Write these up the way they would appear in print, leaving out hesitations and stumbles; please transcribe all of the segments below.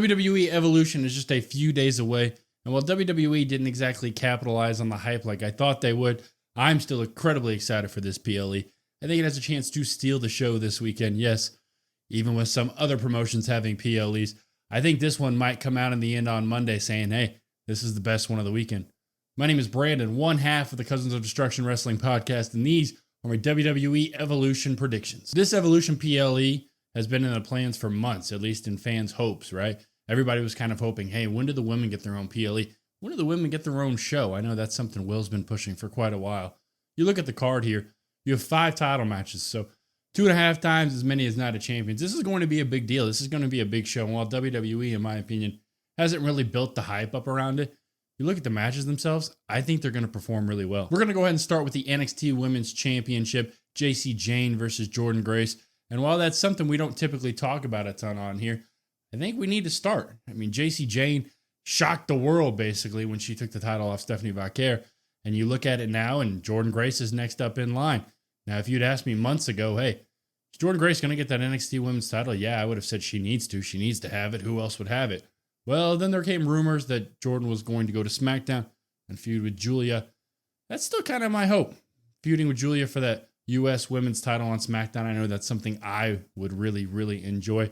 WWE Evolution is just a few days away, and while WWE didn't exactly capitalize on the hype like I thought they would, I'm still incredibly excited for this PLE. I think it has a chance to steal the show this weekend. Yes, even with some other promotions having PLEs, I think this one might come out in the end on Monday saying, hey, this is the best one of the weekend. My name is Brandon, one half of the Cousins of Destruction Wrestling podcast, and these are my WWE Evolution Predictions. This Evolution PLE has been in the plans for months, at least in fans' hopes, right? Everybody was kind of hoping, hey, when do the women get their own PLE? When do the women get their own show? I know that's something Will's been pushing for quite a while. You look at the card here, you have 5 title matches, so 2.5 times as many as Night of Champions. This is going to be a big deal. This is going to be a big show. And while WWE, in my opinion, hasn't really built the hype up around it, you look at the matches themselves, I think they're going to perform really well. We're going to go ahead and start with the NXT Women's Championship, Jacy Jayne versus Jordynne Grace. And while that's something we don't typically talk about a ton on here, I think we need to start. I mean, Jacy Jayne shocked the world, basically, when she took the title off Stephanie Vaquer. And you look at it now, and Jordynne Grace is next up in line. Now, if you'd asked me months ago, hey, is Jordynne Grace going to get that NXT Women's title? Yeah, I would have said she needs to. She needs to have it. Who else would have it? Well, then there came rumors that Jordynne was going to go to SmackDown and feud with Julia. That's still kind of my hope. Feuding with Julia for that U.S. Women's title on SmackDown. I know that's something I would really, really enjoy.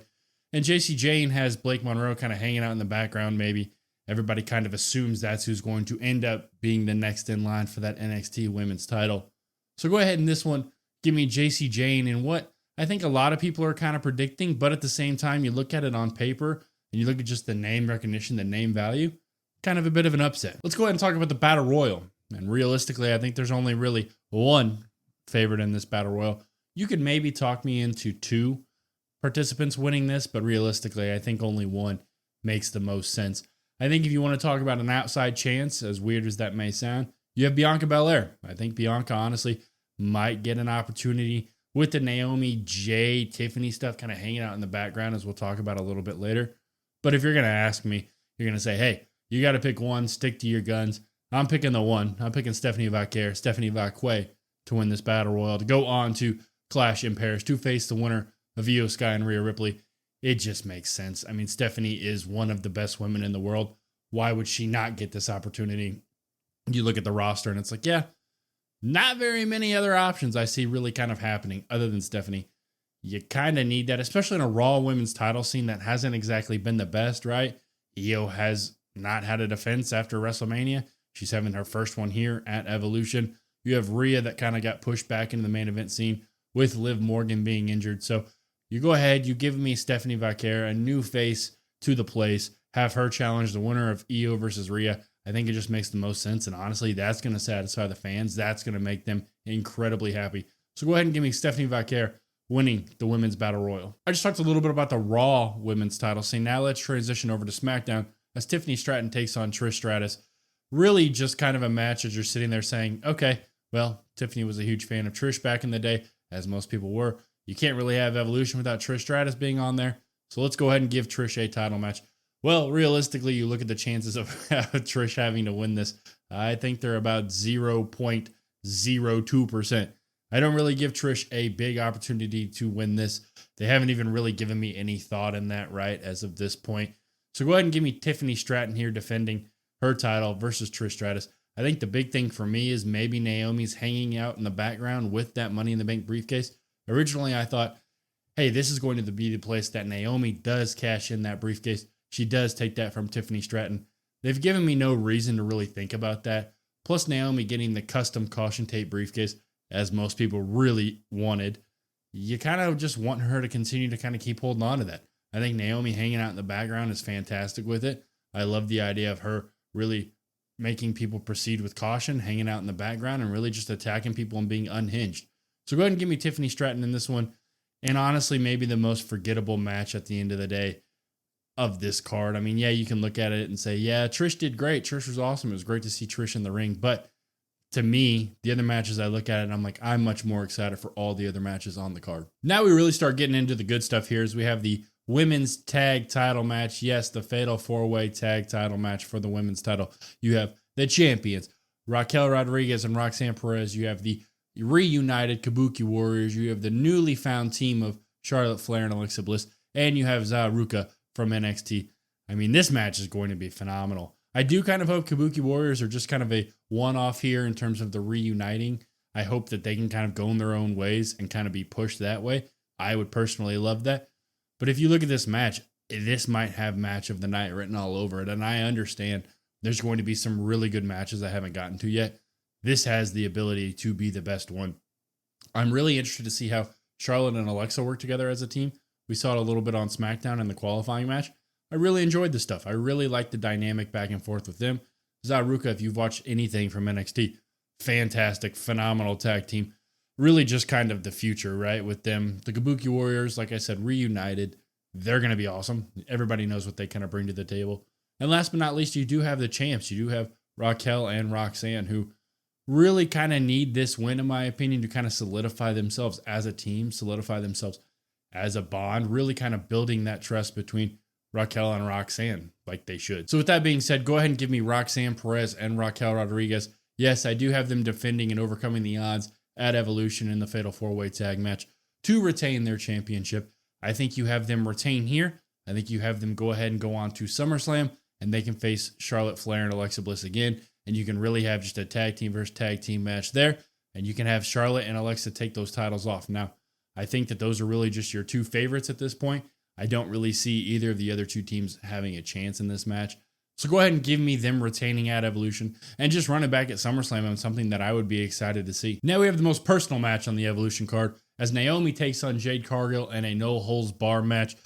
And Jacy Jayne has Blake Monroe kind of hanging out in the background, maybe. Everybody kind of assumes that's who's going to end up being the next in line for that NXT Women's title. So go ahead in this one, give me Jacy Jayne in what I think a lot of people are kind of predicting, but at the same time, you look at it on paper and you look at just the name recognition, the name value, kind of a bit of an upset. Let's go ahead and talk about the Battle Royal. And realistically, I think there's only really one favorite in this Battle Royal. You could maybe talk me into 2 participants winning this, but realistically, I think only one makes the most sense. I think if you want to talk about an outside chance, as weird as that may sound, you have Bianca Belair. I think Bianca, honestly, might get an opportunity with the Naomi, Jade, Tiffany stuff kind of hanging out in the background, as we'll talk about a little bit later. But if you're going to ask me, you're going to say, hey, you got to pick one, stick to your guns. I'm picking the one. I'm picking Stephanie Vaquer to win this Battle Royal, to go on to Clash in Paris, to face the winner of Io Sky and Rhea Ripley. It just makes sense. I mean, Stephanie is one of the best women in the world. Why would she not get this opportunity? You look at the roster and it's like, yeah, not very many other options I see really kind of happening other than Stephanie. You kind of need that, especially in a Raw women's title scene that hasn't exactly been the best, right? Io has not had a defense after WrestleMania. She's having her first one here at Evolution. You have Rhea that kind of got pushed back into the main event scene with Liv Morgan being injured. So you go ahead, you give me Stephanie Vaquer, a new face to the place, have her challenge the winner of Io versus Rhea. I think it just makes the most sense. And honestly, that's going to satisfy the fans. That's going to make them incredibly happy. So go ahead and give me Stephanie Vaquer winning the Women's Battle Royal. I just talked a little bit about the Raw Women's title scene. Now let's transition over to SmackDown as Tiffany Stratton takes on Trish Stratus. Really just kind of a match as you're sitting there saying, okay, well, Tiffany was a huge fan of Trish back in the day, as most people were. You can't really have Evolution without Trish Stratus being on there. So let's go ahead and give Trish a title match. Well, realistically, you look at the chances of Trish having to win this. I think they're about 0.02%. I don't really give Trish a big opportunity to win this. They haven't even really given me any thought in that, right, as of this point. So go ahead and give me Tiffany Stratton here defending her title versus Trish Stratus. I think the big thing for me is maybe Naomi's hanging out in the background with that Money in the Bank briefcase. Originally, I thought, hey, this is going to be the place that Naomi does cash in that briefcase. She does take that from Tiffany Stratton. They've given me no reason to really think about that. Plus, Naomi getting the custom caution tape briefcase, as most people really wanted. You kind of just want her to continue to kind of keep holding on to that. I think Naomi hanging out in the background is fantastic with it. I love the idea of her really making people proceed with caution, hanging out in the background, and really just attacking people and being unhinged. So go ahead and give me Tiffany Stratton in this one. And honestly, maybe the most forgettable match at the end of the day of this card. I mean, yeah, you can look at it and say, yeah, Trish did great. Trish was awesome. It was great to see Trish in the ring. But to me, the other matches, I look at it and I'm like, I'm much more excited for all the other matches on the card. Now we really start getting into the good stuff here as we have the women's tag title match. Yes, the fatal 4-way tag title match for the women's title. You have the champions, Raquel Rodriguez and Roxanne Perez. You have the reunited Kabuki Warriors. You have the newly found team of Charlotte Flair and Alexa Bliss. And you have Za Ruka from NXT. I mean, this match is going to be phenomenal. I do kind of hope Kabuki Warriors are just kind of a one-off here in terms of the reuniting. I hope that they can kind of go in their own ways and kind of be pushed that way. I would personally love that. But if you look at this match, this might have match of the night written all over it. And I understand there's going to be some really good matches I haven't gotten to yet. This has the ability to be the best one. I'm really interested to see how Charlotte and Alexa work together as a team. We saw it a little bit on SmackDown in the qualifying match. I really enjoyed the stuff. I really like the dynamic back and forth with them. Zaruka, if you've watched anything from NXT, fantastic, phenomenal tag team. Really just kind of the future, right, with them. The Kabuki Warriors, like I said, reunited. They're going to be awesome. Everybody knows what they kind of bring to the table. And last but not least, you do have the champs. You do have Raquel and Roxanne, who really kind of need this win, in my opinion, to kind of solidify themselves as a team, solidify themselves as a bond, really kind of building that trust between Raquel and Roxanne like they should. So with that being said, go ahead and give me Roxanne Perez and Raquel Rodriguez. Yes, I do have them defending and overcoming the odds at Evolution in the Fatal 4-Way Tag match to retain their championship. I think you have them retain here. I think you have them go ahead and go on to SummerSlam, and they can face Charlotte Flair and Alexa Bliss again, and you can really have just a tag team versus tag team match there, and you can have Charlotte and Alexa take those titles off. Now, I think that those are really just your two favorites at this point. I don't really see either of the other two teams having a chance in this match. So go ahead and give me them retaining at Evolution and just run it back at SummerSlam on something that I would be excited to see. Now we have the most personal match on the Evolution card as Naomi takes on Jade Cargill in a no-holds-bar match.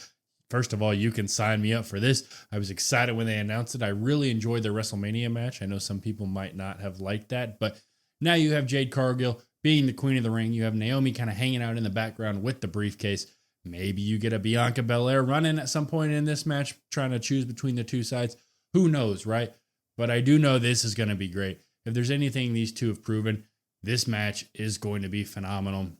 First of all, you can sign me up for this. I was excited when they announced it. I really enjoyed their WrestleMania match. I know some people might not have liked that, but now you have Jade Cargill being the queen of the ring. You have Naomi kind of hanging out in the background with the briefcase. Maybe you get a Bianca Belair run-in at some point in this match, trying to choose between the two sides. Who knows, right? But I do know this is going to be great. If there's anything these two have proven, this match is going to be phenomenal.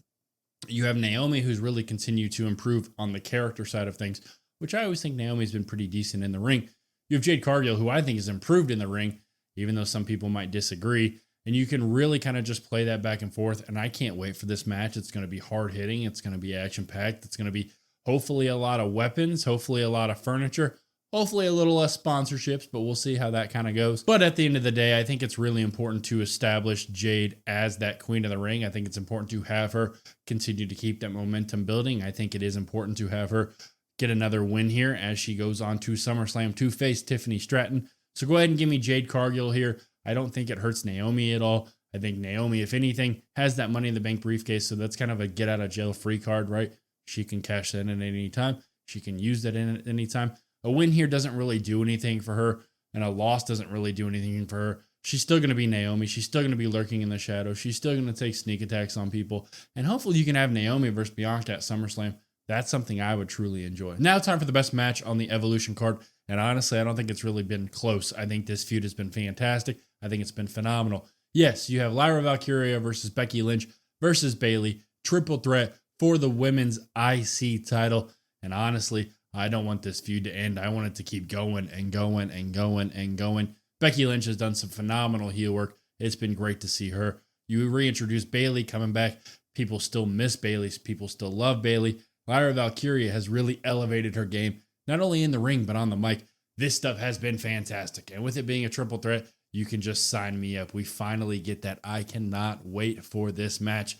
You have Naomi, who's really continued to improve on the character side of things, which I always think Naomi's been pretty decent in the ring. You have Jade Cargill, who I think has improved in the ring, even though some people might disagree. And you can really kind of just play that back and forth. And I can't wait for this match. It's going to be hard hitting. It's going to be action packed. It's going to be hopefully a lot of weapons, hopefully a lot of furniture, hopefully a little less sponsorships, but we'll see how that kind of goes. But at the end of the day, I think it's really important to establish Jade as that queen of the ring. I think it's important to have her continue to keep that momentum building. I think it is important to have her get another win here as she goes on to SummerSlam to face Tiffany Stratton. So go ahead and give me Jade Cargill here. I don't think it hurts Naomi at all. I think Naomi, if anything, has that Money in the Bank briefcase, so that's kind of a get out of jail free card, right? She can cash that in at any time. She can use that in at any time. A win here doesn't really do anything for her, and a loss doesn't really do anything for her. She's still going to be Naomi. She's still going to be lurking in the shadows. She's still going to take sneak attacks on people. And hopefully you can have Naomi versus Bianca at SummerSlam. That's something I would truly enjoy. Now time for the best match on the Evolution card. And honestly, I don't think it's really been close. I think this feud has been fantastic. I think it's been phenomenal. Yes, you have Lyra Valkyria versus Becky Lynch versus Bayley. Triple threat for the women's IC title. And honestly, I don't want this feud to end. I want it to keep going and going and going and going. Becky Lynch has done some phenomenal heel work. It's been great to see her. You reintroduce Bayley coming back. People still miss Bayley. People still love Bayley. Lyra Valkyria has really elevated her game, not only in the ring, but on the mic. This stuff has been fantastic. And with it being a triple threat, you can just sign me up. We finally get that. I cannot wait for this match.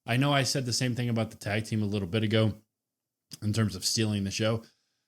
I know I said the same thing about the tag team a little bit ago in terms of stealing the show.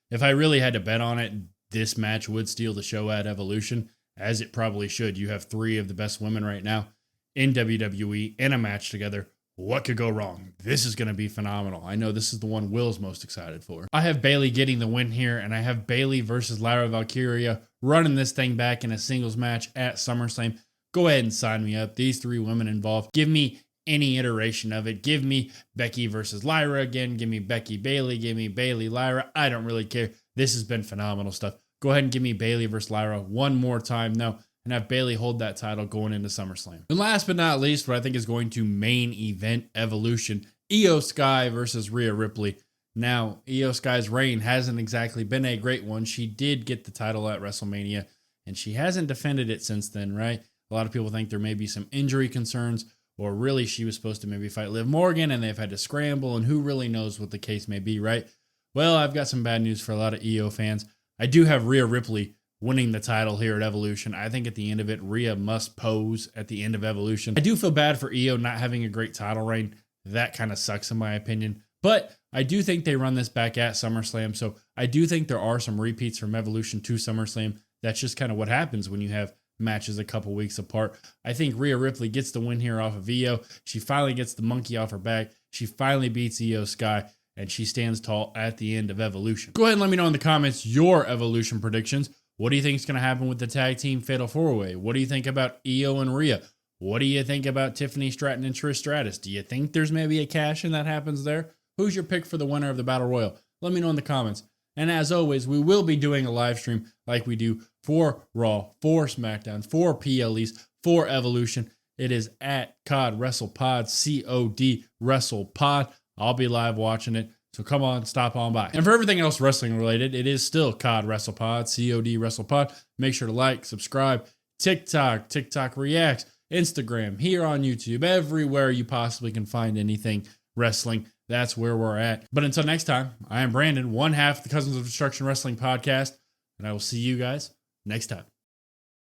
If I really had to bet on it, this match would steal the show at Evolution, as it probably should. You have three of the best women right now in WWE in a match together. What could go wrong? This is going to be phenomenal. I know this is the one Will's most excited for. I have Bayley getting the win here, and I have Bayley versus Lyra Valkyria running this thing back in a singles match at SummerSlam. Go ahead and sign me up. These three women involved. Give me any iteration of it. Give me Becky versus Lyra again. Give me Becky Bayley. Give me Bayley Lyra. I don't really care. This has been phenomenal stuff. Go ahead and give me Bayley versus Lyra one more time now, and have Bayley hold that title going into SummerSlam. And last but not least, what I think is going to main event Evolution, Io Sky versus Rhea Ripley. Now, Io Sky's reign hasn't exactly been a great one. She did get the title at WrestleMania, and she hasn't defended it since then, right? A lot of people think there may be some injury concerns, or really she was supposed to maybe fight Liv Morgan, and they've had to scramble, and who really knows what the case may be, right? Well, I've got some bad news for a lot of Io fans. I do have Rhea Ripley winning the title here at Evolution. I think at the end of it, Rhea must pose at the end of Evolution. I do feel bad for Io not having a great title reign. That kind of sucks in my opinion. But I do think they run this back at SummerSlam. So I do think there are some repeats from Evolution to SummerSlam. That's just kind of what happens when you have matches a couple weeks apart. I think Rhea Ripley gets the win here off of Io. She finally gets the monkey off her back. She finally beats Io Sky, and she stands tall at the end of Evolution. Go ahead and let me know in the comments your Evolution predictions. What do you think is going to happen with the tag team Fatal 4-Way? What do you think about Io and Rhea? What do you think about Tiffany Stratton and Trish Stratus? Do you think there's maybe a cash-in that happens there? Who's your pick for the winner of the Battle Royal? Let me know in the comments. And as always, we will be doing a live stream like we do for Raw, for SmackDown, for PLEs, for Evolution. It is at COD WrestlePod, COD WrestlePod. I'll be live watching it. So come on, stop on by. And for everything else wrestling related, it is still COD WrestlePod, COD WrestlePod. Make sure to like, subscribe, TikTok Reacts, Instagram, here on YouTube, everywhere you possibly can find anything wrestling. That's where we're at. But until next time, I am Brandon, one half of the Cousins of Destruction Wrestling podcast, and I will see you guys next time.